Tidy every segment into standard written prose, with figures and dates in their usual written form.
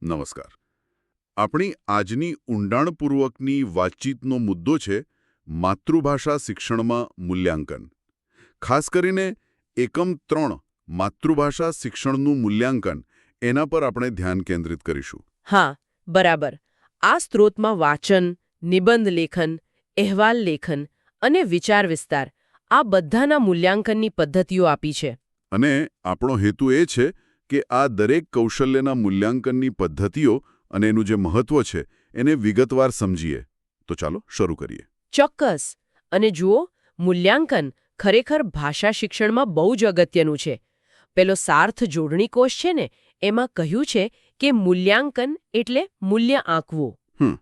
નમસ્કાર. આપણી આજની ઊંડાણપૂર્વકની વાતચીતનો મુદ્દો છે માતૃભાષા શિક્ષણમાં મૂલ્યાંકન. ખાસ કરીને એકમ 3 માતૃભાષા શિક્ષણનું મૂલ્યાંકન એના પર આપણે ધ્યાન કેન્દ્રિત કરીશું. હા, બરાબર. આ સ્ત્રોતમાં વાચન, નિબંધ લેખન, અહેવાલ લેખન અને વિચાર વિસ્તાર આ બધાના મૂલ્યાંકનની પદ્ધતિઓ આપી છે. અને આપણો હેતુ એ છે કે આ દરેક કૌશલ્યના મૂલ્યાંકનની પદ્ધતિઓ અને એનું જે મહત્વ છે એને વિગતવાર સમજીએ. તો ચાલો શરૂ કરીએ. ચોક્કસ. અને જુઓ, મૂલ્યાંકન ખરેખર ભાષા શિક્ષણમાં બહુ જ અગત્યનું છે. પેલો સાર્થ જોડણી કોષ છે ને, એમાં કહ્યું છે કે મૂલ્યાંકન એટલે મૂલ્ય આંકવું.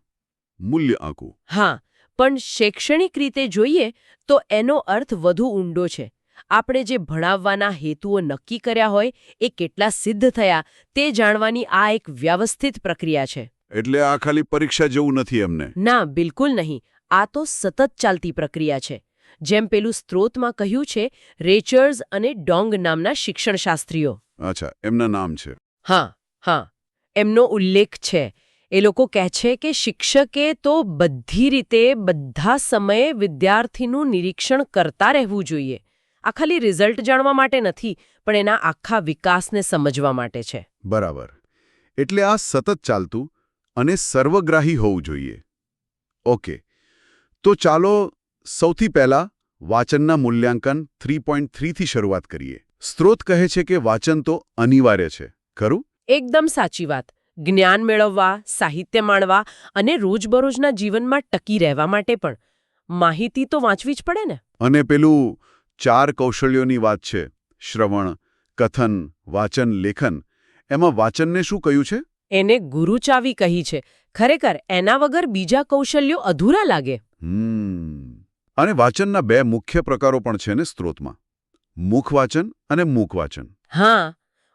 મૂલ્ય આંકવું. હા, પણ શૈક્ષણિક રીતે જોઈએ તો એનો અર્થ વધુ ઊંડો છે. આપણે જે ભણાવવાના હેતુઓ નક્કી કર્યા હોય એ કેટલા સિદ્ધ થયા તે જાણવાની આ એક વ્યવસ્થિત પ્રક્રિયા છે. એટલે આ ખાલી પરીક્ષા જેવું નથી એમને? ના, બિલકુલ નહીં. આ તો સતત ચાલતી પ્રક્રિયા છે. જેમ પેલું સ્ત્રોતમાં કહ્યું છે, રેચર્સ અને ડોંગ નામના શિક્ષણશાસ્ત્રીઓ. અચ્છા, એમના નામ છે. હા, એમનો ઉલ્લેખ છે. એ લોકો કહે છે કે શિક્ષકે તો બધી રીતે બધા સમયે વિદ્યાર્થીનું નિરીક્ષણ કરતા રહેવું જોઈએ. આ ખાલી રિઝલ્ટ જાણવા માટે નથી, પણ એના આખા વિકાસને સમજવા માટે છે. બરાબર. એટલે આ સતત ચાલતું અને સર્વગ્રાહી હોવું જોઈએ. ઓકે, તો ચાલો સૌથી પહેલા વાચનના મૂલ્યાંકન 3.3 થી શરૂઆત કરીએ. સ્ત્રોત કહે છે કે વાચન તો અનિવાર્ય છે, ખરું? એકદમ સાચી વાત. જ્ઞાન મેળવવા, સાહિત્ય માણવા અને રોજબરોજના જીવનમાં ટકી રહેવા માટે પણ માહિતી તો વાંચવી જ પડે ને. અને પેલું 4 કૌશલ્યોની વાત છે, શ્રવણ, કથન, વાચન, લેખન. એમાં વાચનને શું કહ્યું છે? એને ગુરુચાવી કહી છે. ખરેખર એના વગર બીજા કૌશલ્યો અધૂરા લાગે. અને વાચનના 2 મુખ્ય પ્રકારો પણ છે ને સ્ત્રોતમાં, મુખવાચન અને મૂકવાચન. હા,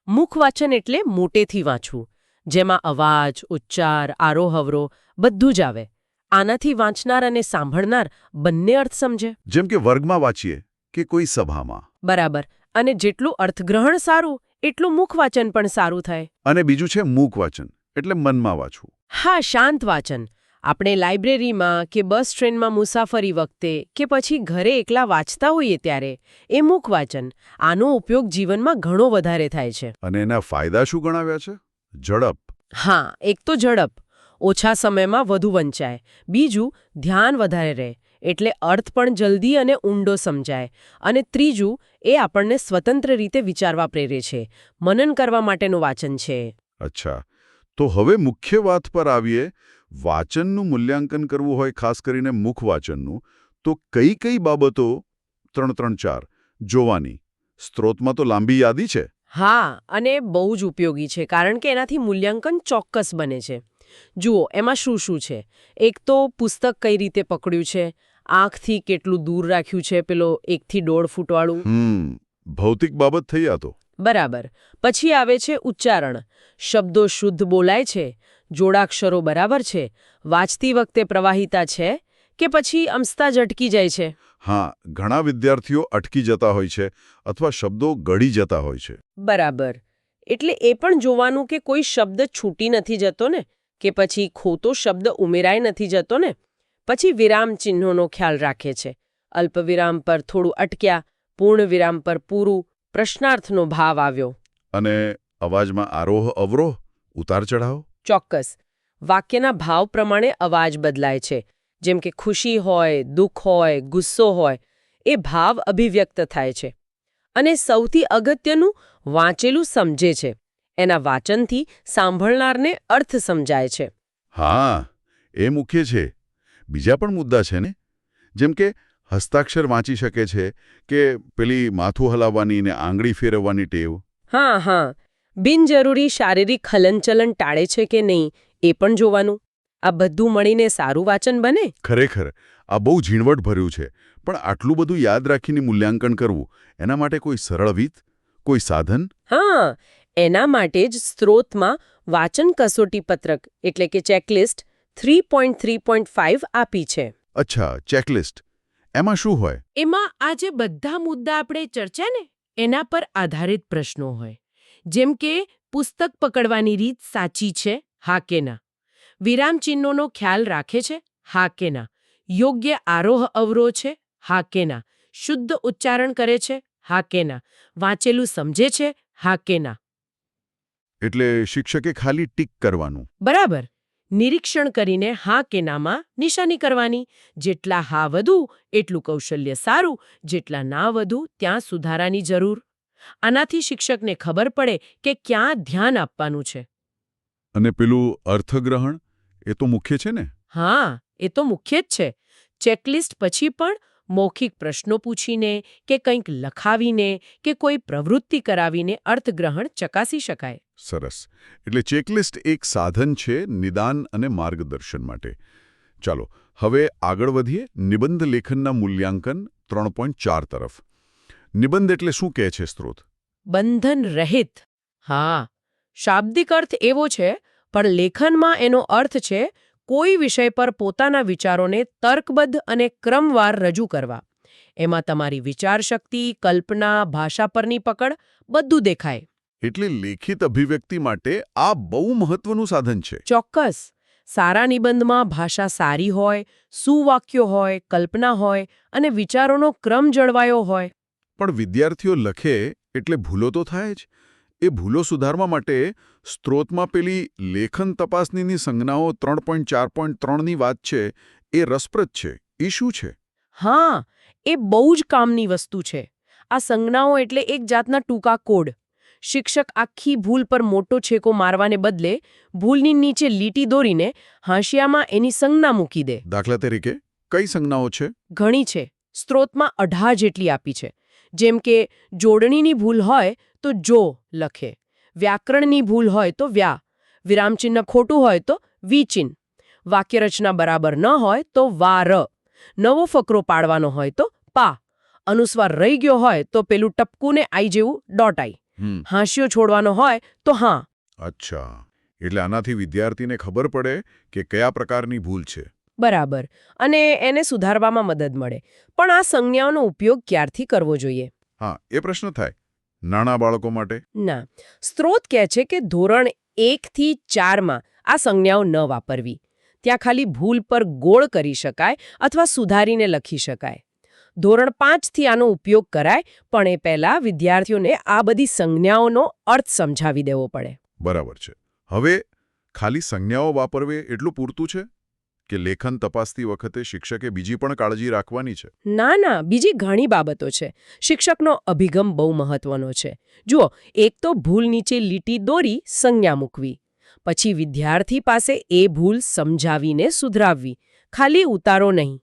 મુખવાચન એટલે મોટેથી વાંચવું, જેમાં અવાજ, ઉચ્ચાર, આરોહવરો બધું જ આવે. આનાથી વાંચનાર અને સાંભળનાર બંને અર્થ સમજે. જેમ કે વર્ગમાં વાંચીએ કે કોઈ સભામાં. બરાબર. અને જેટલું અર્થગ્રહણ સારું એટલું મુખવાચન પણ સારું થાય. અને બીજું છે મૂકવાચન, એટલે મનમાં વાંચવું. હા, શાંત વાચન. આપણે લાઇબ્રેરીમાં કે બસ ટ્રેનમાં મુસાફરી વખતે કે પછી ઘરે એકલા વાંચતા હોઈએ ત્યારે એ મુખવાચન. આનો ઉપયોગ જીવનમાં ઘણો વધારે થાય છે. અને એના ફાયદા શું ગણાવ્યા છે? ઝડપ. હા, એક તો ઝડપ. ઓછા સમયમાં વધુ વંચાય. બીજું, ધ્યાન વધારે રહે, એટલે અર્થ પણ જલ્દી અને ઊંડો સમજાય. અને ત્રીજું, એ આપણને સ્વતંત્ર રીતે વિચારવા પ્રેરે છે. મનન કરવા માટેનું વાચન છે. અચ્છા, તો હવે મુખ્ય વાત પર આવીએ. વાચનનું મૂલ્યાંકન કરવું હોય, ખાસ કરીને મુખવાચનનું, તો કઈ કઈ બાબતો 3-3-4 જોવાની? સ્ત્રોતમાં તો લાંબી યાદી છે. હા, અને બહુ જ ઉપયોગી છે, કારણ કે એનાથી મૂલ્યાંકન ચોક્કસ બને છે. જુઓ, એમાં શું શું છે. એક તો પુસ્તક કઈ રીતે પકડ્યું છે, આંખથી કેટલું દૂર રાખ્યું છે, પેલો 1 થી 1.5 ફૂટવાળું. ભૌતિક બાબત થઈ આ તો. બરાબર. પછી આવે છે ઉચ્ચારણ. શબ્દો શુદ્ધ બોલાય છે, જોડાક્ષરો બરાબર છે, વાંચતી વખતે પ્રવાહિતા છે કે પછી અમસ્તા જ અટકી જાય છે. હા, ઘણા વિદ્યાર્થીઓ અટકી જતા હોય છે અથવા શબ્દો ગળી જતા હોય છે. બરાબર. એટલે એ પણ જોવાનું કે કોઈ શબ્દ છૂટી નથી જતો ને, કે પછી ખોટો શબ્દ ઉમેરાય નથી જતો ને. પછી વિરામ ચિહ્નોનો ખ્યાલ રાખે છે. અલ્પવિરામ પર થોડું અટક્યા, પૂર્ણ વિરામ પર પૂરું, પ્રશ્નાર્થનો ભાવ આવ્યો. અને અવાજમાં આરોહ અવરોહ, ઉતાર ચઢાવ. ચોક્કસ. વાક્યના ભાવ પ્રમાણે અવાજ બદલાય છે. જેમ કે ખુશી હોય, દુઃખ હોય, ગુસ્સો હોય, એ ભાવ અભિવ્યક્ત થાય છે. અને સૌથી અગત્યનું, વાંચેલું સમજે છે. એના વાચનથી સાંભળનારને અર્થ સમજાય છે. હા, એ મુખ્ય છે. બીજા પણ મુદ્દા છે ને, જેમ કે હસ્તાક્ષર વાંચી શકે છે કે પેલી માથું હલાવવાની ને આંગળી ફેરવવાની ટેવ. હા. બિનજરૂરી શારીરિક હલનચલન ટાળે છે કે નહીં એ પણ જોવાનું. આ બધું મળીને સારું વાચન બને. ખરેખર આ બહુ ઝીણવટભર્યું છે. પણ આટલું બધું યાદ રાખીને મૂલ્યાંકન કરવું, એના માટે કોઈ સરળ રીત, કોઈ સાધન? હા, એના માટે જ સ્ત્રોતમાં વાચન કસોટી પત્રક એટલે કે ચેકલિસ્ટ 3.3.5 આપી છે. અચ્છા, ચેકલિસ્ટ. એમાં શું હોય? એમાં આ જે બધા મુદ્દા આપણે ચર્ચા ને એના પર આધારિત પ્રશ્નો હોય. જેમ કે પુસ્તક પકડવાની રીત સાચી છે, હા કે ના? વિરામચિહ્નોનો ખ્યાલ રાખે છે? હા કે ના? યોગ્ય આરોહ અવરોહ છે? હા કે ના? શુદ્ધ ઉચ્ચારણ કરે છે? હા કે ના? વાંચેલું સમજે છે? હા કે ના? એટલે શિક્ષકે ખાલી ટીક કરવાનું. બરાબર. નિરીક્ષણ કરીને હા કે નામાં નિશાની કરવાની. જેટલા હા વધુ એટલું કૌશલ્ય સારું, જેટલા ના વધુ ત્યાં સુધારાની જરૂર. આનાથી શિક્ષકને ખબર પડે કે ક્યાં ધ્યાન આપવાનું છે. અને પેલું અર્થગ્રહણ એ તો મુખ્ય છે ને? હા, એ તો મુખ્ય જ છે. ચેકલિસ્ટ પછી પણ મૌખિક પ્રશ્નો પૂછીને કે કંઈક લખાવીને કે કોઈ પ્રવૃત્તિ કરાવીને અર્થગ્રહણ ચકાસી શકાય. સરસ. એટલે ચેકલિસ્ટ એક સાધન છે નિદાન અને માર્ગદર્શન માટે. ચાલો હવે આગળ વધીએ નિબંધ લેખનના મૂલ્યાંકન 3.4 તરફ. નિબંધ એટલે શું કહે છે સ્ત્રોત? બંધન રહિત. હા, શાબ્દિક અર્થ એવો છે, પણ લેખનમાં એનો અર્થ છે કોઈ વિષય પર પોતાના વિચારોને તર્કબદ્ધ અને ક્રમવાર રજૂ કરવા. એમાં તમારી વિચારશક્તિ, કલ્પના, ભાષા પરની પકડ બધું દેખાય. એટલે લેખિત અભિવ્યક્તિ માટે આ બહુ મહત્વનું સાધન છે. ચોક્કસ. સારા નિબંધમાં ભાષા સારી હોય, સુવાક્યો હોય, કલ્પના હોય અને વિચારોનો ક્રમ જળવાયો હોય. પણ વિદ્યાર્થીઓ લખે એટલે ભૂલો તો થાય જ. એ ભૂલો સુધારવા માટે સ્ત્રોતમાં પેલી લેખન તપાસણીની સંજ્ઞાઓ 3.4.3ની વાત છે એ રસપ્રદ છે. એ શું છે? હા, એ બહુ જ કામની વસ્તુ છે. આ સંજ્ઞાઓ એટલે એક જાતના ટૂંકા કોડ. શિક્ષક આખી ભૂલ પર મોટો છેકો મારવાને બદલે ભૂલની નીચે લીટી દોરીને હાંશિયામાં એની સંજ્ઞા મૂકી દે. દાખલા તરીકે કઈ સંજ્ઞાઓ છે? ઘણી છે. સ્ત્રોતમાં 18 જેટલી આપી છે. જેમ કે જોડણીની ભૂલ હોય તો જો લખે, વ્યાકરણની ભૂલ હોય તો વ્યા, વિરામચિહ્ન ખોટું હોય તો વિચિહ્ન, વાક્યરચના બરાબર ન હોય તો વાર, નવો ફકરો પાડવાનો હોય તો પા, અનુસ્વાર રહી ગયો હોય તો પેલું ટપકું ને આઈ જેવું ડોટ આઈ, હાંશિયો છોડવાનો હોય તો હા. અચ્છા, એટલે આનાથી વિદ્યાર્થીને ખબર પડે કે કયા પ્રકારની ભૂલ છે. બરાબર. અને એને સુધારવામાં મદદ મળે. પણ આ સંજ્ઞાઓનો ઉપયોગ ક્યારથી કરવો જોઈએ? હા, એ પ્રશ્ન થાય. નાના બાળકો માટે? ના. સ્ત્રોત કહે છે કે ધોરણ 1 થી 4માં આ સંજ્ઞાઓ ન વાપરવી. ત્યાં ખાલી ભૂલ પર ગોળ કરી શકાય અથવા સુધારીને લખી શકાય. ધોરણ 5 થી આનો ઉપયોગ કરાય, પણ એ પહેલા વિદ્યાર્થીઓને આ બધી સંજ્ઞાઓનો અર્થ સમજાવી દેવો પડે. બરાબર છે. હવે ખાલી સંજ્ઞાઓ વાપરવી એટલું પૂરતું છે કે લેખન તપાસતી વખતે શિક્ષકે બીજી પણ કાળજી રાખવાની છે? ના ના, બીજી ઘણી બાબતો છે. શિક્ષકનો અભિગમ બહુ મહત્વનો છે. જુઓ, એક તો ભૂલ નીચે લીટી દોરી સંજ્ઞા મૂકવી. પછી વિદ્યાર્થી પાસે એ ભૂલ સમજાવીને સુધરાવવી. ખાલી ઉતારો નહીં.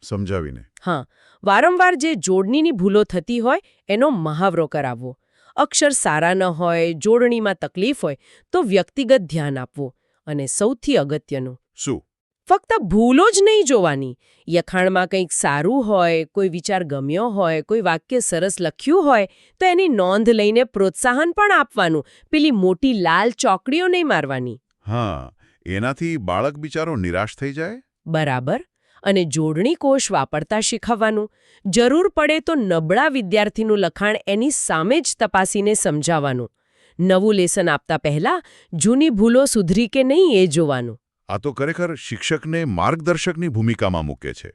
સમજાવીને. હા, વારંવાર જે જોડણીની ભૂલો થતી હોય એનો મહાવરો કરાવવો. અક્ષર સારા ન હોય, જોડણીમાં તકલીફ હોય તો વ્યક્તિગત ધ્યાન આપવું. અને સૌથી અગત્યનું, શું? ફક્ત ભૂલો જ નહીં જોવાની. યખાણમાં કંઈક સારું હોય, કોઈ વિચાર ગમ્યો હોય, કોઈ વાક્ય સરસ લખ્યું હોય તો એની નોંધ લઈને પ્રોત્સાહન પણ આપવાનું. પેલી મોટી લાલ ચોકડીઓ નહીં મારવાની. હા, એનાથી બાળક બિચારો નિરાશ થઈ જાય? બરાબર. અને જોડણી કોષ વાપરતા શીખવવાનું. જરૂર પડે તો નબળા વિદ્યાર્થીનું લખાણ એની સામે જ તપાસીને સમજાવવાનું. નવું લેસન આપતા પહેલા જૂની ભૂલો સુધરી કે નહીં એ જોવાનું. આ તો ખરેખર શિક્ષકને માર્ગદર્શકની ભૂમિકામાં મૂકે છે.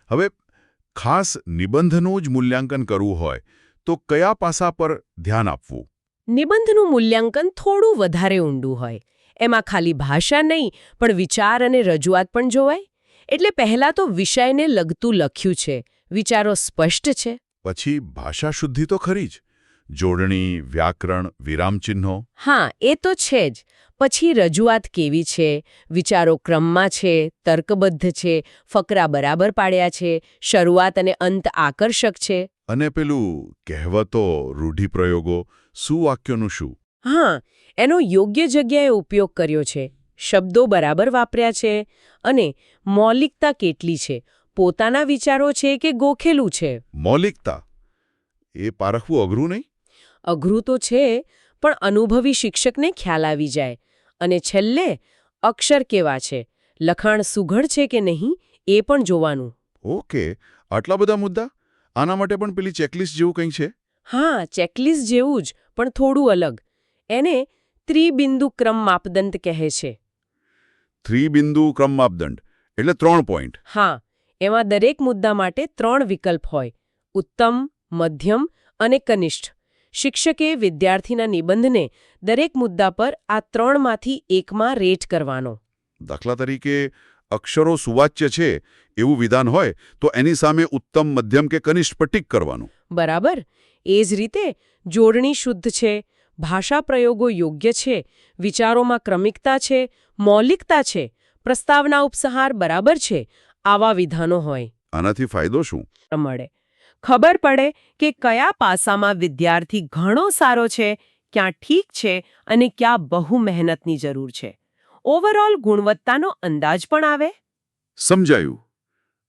હવે ખાસ નિબંધનું જ મૂલ્યાંકન કરવું હોય તો કયા પાસા પર ધ્યાન આપવું? નિબંધનું મૂલ્યાંકન થોડું વધારે ઊંડું હોય. એમાં ખાલી ભાષા નહીં, પણ વિચાર અને રજૂઆત પણ જોવાય. એટલે પહેલાં તો વિષયને લગતું લખ્યું છે, વિચારો સ્પષ્ટ છે. પછી ભાષા શુદ્ધિ તો ખરી જ. જોડણી, વ્યાકરણ, વિરામચિહ્નો. હા, એ તો છે જ. પછી રજૂઆત કેવી છે, વિચારો ક્રમમાં છે, તર્કબદ્ધ છે, ફકરા બરાબર પાડ્યા છે, શરૂઆત અને અંત આકર્ષક છે. અને પેલું કહેવતો, રૂઢિપ્રયોગો, સુવાક્યોનું શું? હા, એનો યોગ્ય જગ્યાએ ઉપયોગ કર્યો છે, શબ્દો બરાબર વાપર્યા છે, અને મૌલિકતા કેટલી છે, પોતાના વિચારો છે કે ગોખેલું છે. મૌલિકતા એ પારખવું અઘરું નહીં? અઘરું તો છે, પણ અનુભવી શિક્ષકને ખ્યાલ આવી જાય. અને છેલ્લે અક્ષર કેવા છે, લખાણ સુઘડ છે કે નહીં એ પણ જોવાનું. ઓકે, આટલા બધા મુદ્દા? આના માટે પણ પેલી ચેકલિસ્ટ જેવું કંઈ છે? હા, ચેકલિસ્ટ જેવું જ, પણ થોડું અલગ. એને ત્રિબિંદુ ક્રમ માપદંડ કહે છે. 3 બિંદુ ક્રમ માપદંડ એટલે 3 પોઈન્ટ. હા, એમાં દરેક મુદ્દા માટે 3 વિકલ્પ હોય: ઉત્તમ, મધ્યમ અને કનિષ્ઠ. શિક્ષકે વિદ્યાર્થીના નિબંધને દરેક મુદ્દા પર આ 3માંથી એકમાં રેટ કરવાનો. દાખલા તરીકે અક્ષરો સુવાચ્ય છે એવું વિધાન હોય તો એની સામે ઉત્તમ, મધ્યમ કે કનિષ્ઠ પર ટીક કરવાનું. બરાબર. એ જ રીતે જોડણી શુદ્ધ છે, ભાષા પ્રયોગો યોગ્ય છે, વિચારોમાં ક્રમિકતા છે, મૌલિકતા છે, પ્રસ્તાવના ઉપસંહાર બરાબર છે, આવા વિધાનો હોય. આનાથી ફાયદો શું? મળે ખબર પડે કે કયા પાસામાં વિદ્યાર્થી ઘણો સારો છે, ક્યાં ઠીક છે અને ક્યાં બહુ મહેનતની જરૂર છે. ઓવરઓલ ગુણવત્તાનો અંદાજ પણ આવે. સમજાયું.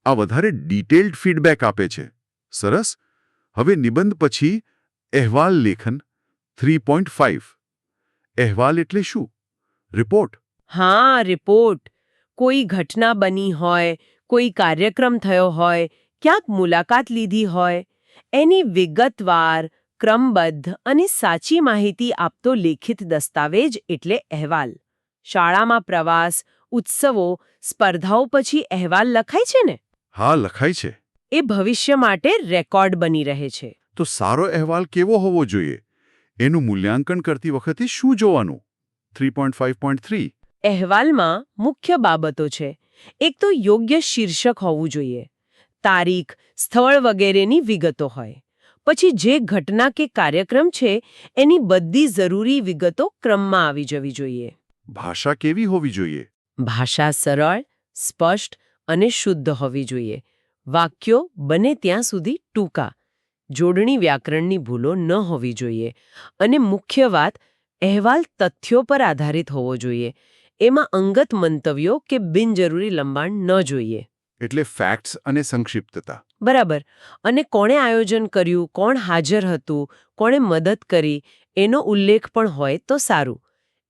આ વધારે ડિટેલ્ડ ફીડબેક આપે છે. સરસ. હવે નિબંધ પછી અહેવાલ લેખન 3.5. અહેવાલ એટલે શું? રિપોર્ટ. હા, રિપોર્ટ. કોઈ ઘટના બની હોય, કોઈ કાર્યક્રમ થયો હોય, ક્યાંક મુલાકાત લીધી હોય, એની વિગતવાર, ક્રમબદ્ધ અને સાચી માહિતી આપતો લેખિત દસ્તાવેજ એટલે અહેવાલ. શાળામાં પ્રવાસ, ઉત્સવો, સ્પર્ધાઓ પછી અહેવાલ લખાય છે ને? હા, લખાય છે. એ ભવિષ્ય માટે રેકોર્ડ બની રહે છે. તો સારો અહેવાલ કેવો હોવો જોઈએ? એનું મૂલ્યાંકન કરતી વખતે શું જોવાનું? 3.5.3. અહેવાલમાં મુખ્ય બાબતો છે. એક તો યોગ્ય શીર્ષક હોવું જોઈએ. તારીખ, સ્થળ વગેરેની વિગતો હોય. પછી જે ઘટના કે કાર્યક્રમ છે એની બધી જરૂરી વિગતો ક્રમમાં આવી જવી જોઈએ. ભાષા કેવી હોવી જોઈએ? ભાષા સરળ, સ્પષ્ટ અને શુદ્ધ હોવી જોઈએ. વાક્યો બને ત્યાં સુધી ટૂંકા. જોડણી વ્યાકરણની ભૂલો ન હોવી જોઈએ. અને મુખ્ય વાત, અહેવાલ તથ્યો પર આધારિત હોવો જોઈએ. એમાં અંગત મંતવ્યો કે બિનજરૂરી લંબાણ ન જોઈએ. એટલે ફેક્ટ્સ અને સંક્ષિપ્તતા. બરાબર. અને કોણે આયોજન કર્યું, કોણ હાજર હતું, કોણે મદદ કરી, એનો ઉલ્લેખ પણ હોય તો સારું.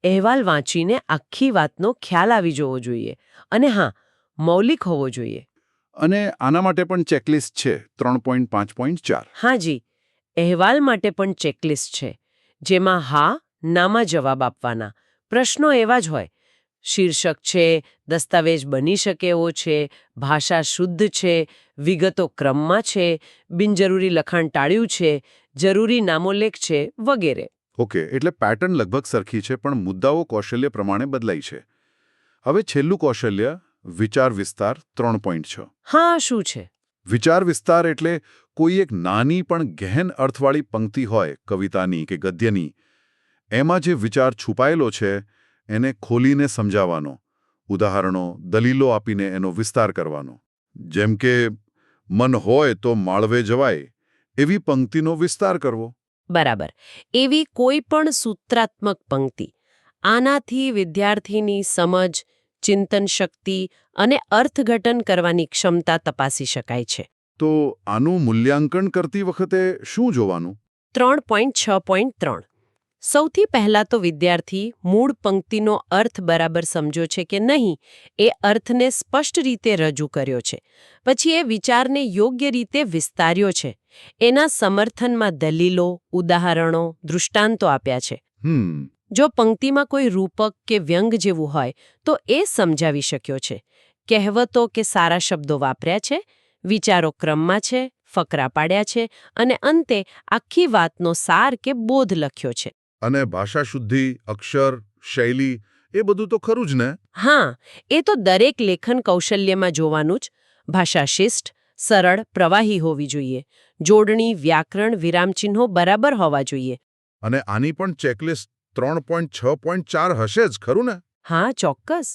અહેવાલ વાંચીને આખી વાતનો ખ્યાલ આવી જવો જોઈએ. અને હા, મૌલિક હોવો જોઈએ. અને આના માટે પણ ચેકલિસ્ટ છે 3.5.4. હાજી, અહેવાલ માટે પણ ચેકલિસ્ટ છે, જેમાં હા, નામાં જવાબ આપવાના. પ્રશ્નો એવા જ હોય: શીર્ષક છે, દસ્તાવેજ બની શકે એવો છે, ભાષા શુદ્ધ છે, વિગતો ક્રમમાં છે, બિનજરૂરી લખાણ ટાળ્યું છે, જરૂરી નામોલ્લેખ છે, વગેરે. ઓકે, એટલે પેટર્ન લગભગ સરખી છે પણ મુદ્દાઓ કૌશલ્ય પ્રમાણે બદલાય છે. હવે છેલ્લું કૌશલ્ય, વિચાર વિસ્તાર 3.6. હા, શું છે? વિચાર વિસ્તાર એટલે કોઈ એક નાની પણ ગહેન અર્થવાળી પંક્તિ હોય, કવિતાની કે ગદ્યની. એમાં જે વિચાર છુપાયેલો છે એને ખોલીને સમજાવવાનો, ઉદાહરણો, દલીલો આપીને એનો વિસ્તાર કરવાનો. જેમ કે મન હોય તો માળવે જવાય એવી પંક્તિનો વિસ્તાર કરવો. બરાબર. એવી કોઈ પણ સૂત્રાત્મક પંક્તિ. આનાથી વિદ્યાર્થીની સમજ, ચિંતન શક્તિ અને અર્થઘટન કરવાની ક્ષમતા તપાસી શકાય છે. તો આનું મૂલ્યાંકન કરતી વખતે શું જોવાનું? 3.6.3. સૌથી પહેલા તો વિદ્યાર્થી મૂળ પંક્તિનો અર્થ બરાબર સમજ્યો છે કે નહીં એ અર્થને સ્પષ્ટ રીતે રજૂ કર્યો છે. પછી એ વિચારને યોગ્ય રીતે વિસ્તાર્યો છે. એના સમર્થનમાં દલીલો, ઉદાહરણો, દૃષ્ટાંતો આપ્યા છે. જો પંક્તિમાં કોઈ રૂપક કે વ્યંગ જેવું હોય તો એ સમજાવી શક્યો છે. કહેવતો કે સારા શબ્દો વાપર્યા છે, વિચારો ક્રમમાં છે, ફકરા પાડ્યા છે અને અંતે આખી વાતનો સાર કે બોધ લખ્યો છે. અને ભાષા શુદ્ધિ, અક્ષર, શૈલી એ બધું તો ખરું જ ને? હા, એ તો દરેક લેખન કૌશલ્યમાં જોવાનું જ. ભાષા શિષ્ટ, સરળ, પ્રવાહી હોવી જોઈએ. જોડણી, વ્યાકરણ, વિરામચિહ્નો બરાબર હોવા જોઈએ. અને આની પણ ચેકલિસ્ટ 3.6.4 હશે જ, ખરું ને? હા, ચોક્કસ.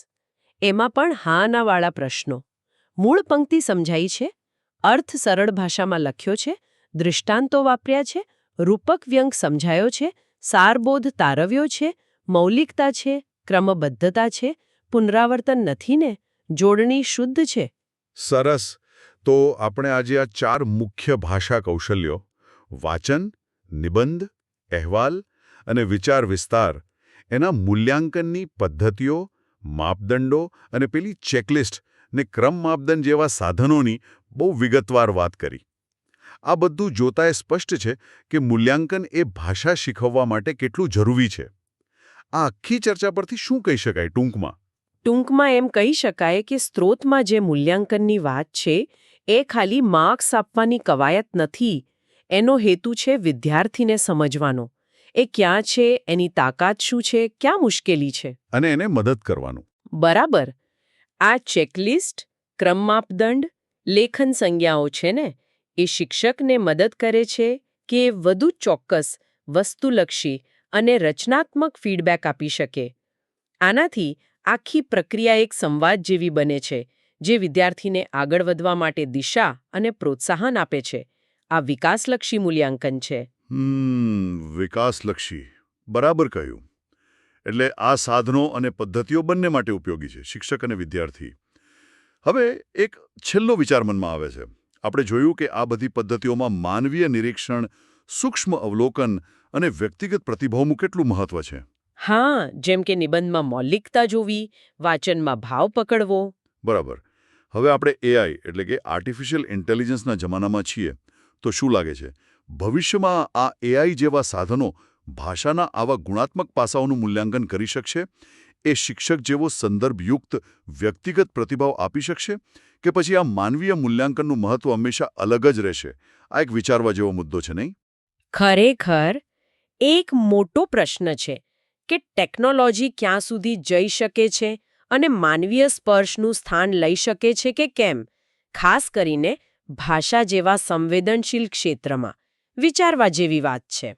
એમાં પણ હા-ના વાળા પ્રશ્નો. મૂળ પંક્તિ સમજાઈ છે, અર્થ સરળ ભાષામાં લખ્યો છે, દૃષ્ટાંતો વાપર્યા છે, રૂપક વ્યંગ સમજાયો છે, સારબોધ તારવ્યો છે, મૌલિકતા છે, ક્રમબદ્ધતા છે, પુનરાવર્તન નથી ને, જોડણી શુદ્ધ છે. સરસ. તો આપણે આજે આ 4 મુખ્ય ભાષા કૌશલ્યો, વાચન, નિબંધ, અહેવાલ અને વિચાર વિસ્તાર, એના મૂલ્યાંકનની પદ્ધતિઓ, માપદંડો અને પેલી ચેકલિસ્ટ ને ક્રમ માપદંડ જેવા સાધનોની બહુ વિગતવાર વાત કરી. આ બધું જોતા એ સ્પષ્ટ છે કે મૂલ્યાંકન એ ભાષા શીખવવા માટે કેટલું જરૂરી છે. આ આખી ચર્ચા પરથી શું કહી શકાય ટૂંકમાં? ટૂંકમાં એમ કહી શકાય કે સ્ત્રોતમાં જે મૂલ્યાંકનની વાત છે એ ખાલી માર્ક્સ આપવાની કવાયત નથી. એનો હેતુ છે વિદ્યાર્થીને સમજવાનો. એ ક્યાં છે, એની તાકાત શું છે, ક્યાં મુશ્કેલી છે. અને એને મદદ કરવાનું. બરાબર. આ ચેકલિસ્ટ, ક્રમ માપદંડ, લેખન સંજ્ઞાઓ છે ને, એ શિક્ષકને મદદ કરે છે કે વધુ ચોક્કસ, વસ્તુલક્ષી અને રચનાત્મક ફીડબેક આપી શકે. આનાથી આખી પ્રક્રિયા એક સંવાદ જેવી બને છે, જે વિદ્યાર્થીને આગળ વધવા માટે દિશા અને પ્રોત્સાહન આપે છે. આ વિકાસલક્ષી મૂલ્યાંકન છે. વિકાસલક્ષી. બરાબર કહ્યું. એટલે આ સાધનો અને પદ્ધતિઓ બંને માટે ઉપયોગી છે, શિક્ષક અને વિદ્યાર્થી. હવે એક છેલ્લો વિચાર મનમાં આવે છે. આપણે જોયું કે આ બધી પદ્ધતિઓમાં માનવીય નિરીક્ષણ, સૂક્ષ્મ અવલોકન અને વ્યક્તિગત પ્રતિભાવનું કેટલું મહત્વ છે. હા, જેમ કે નિબંધમાં મૌલિકતા જોવી, વાંચનમાં ભાવ પકડવો. બરાબર. હવે આપણે એઆઈ એટલે કે આર્ટિફિશિયલ ઇન્ટેલિજન્સના જમાનામાં છીએ, તો શું લાગે છે ભવિષ્યમાં આ એઆઈ જેવા સાધનો ભાષાના આવા ગુણાત્મક પાસાઓનું મૂલ્યાંકન કરી શકશે? એ શિક્ષક જેવો સંદર્ભયુક્ત વ્યક્તિગત પ્રતિભાવ આપી શકશે કે પછી આ માનવીય મૂલ્યાંકનનું મહત્વ હંમેશા અલગ જ રહેશે? આ એક વિચારવા જેવો મુદ્દો છે, નહીં? ખરેખર એક મોટો પ્રશ્ન છે કે ટેકનોલોજી ક્યાં સુધી જઈ શકે છે અને માનવીય સ્પર્શનું સ્થાન લઈ શકે છે કે કેમ, ખાસ કરીને ભાષા જેવા સંવેદનશીલ ક્ષેત્રમાં. વિચારવા જેવી વાત છે.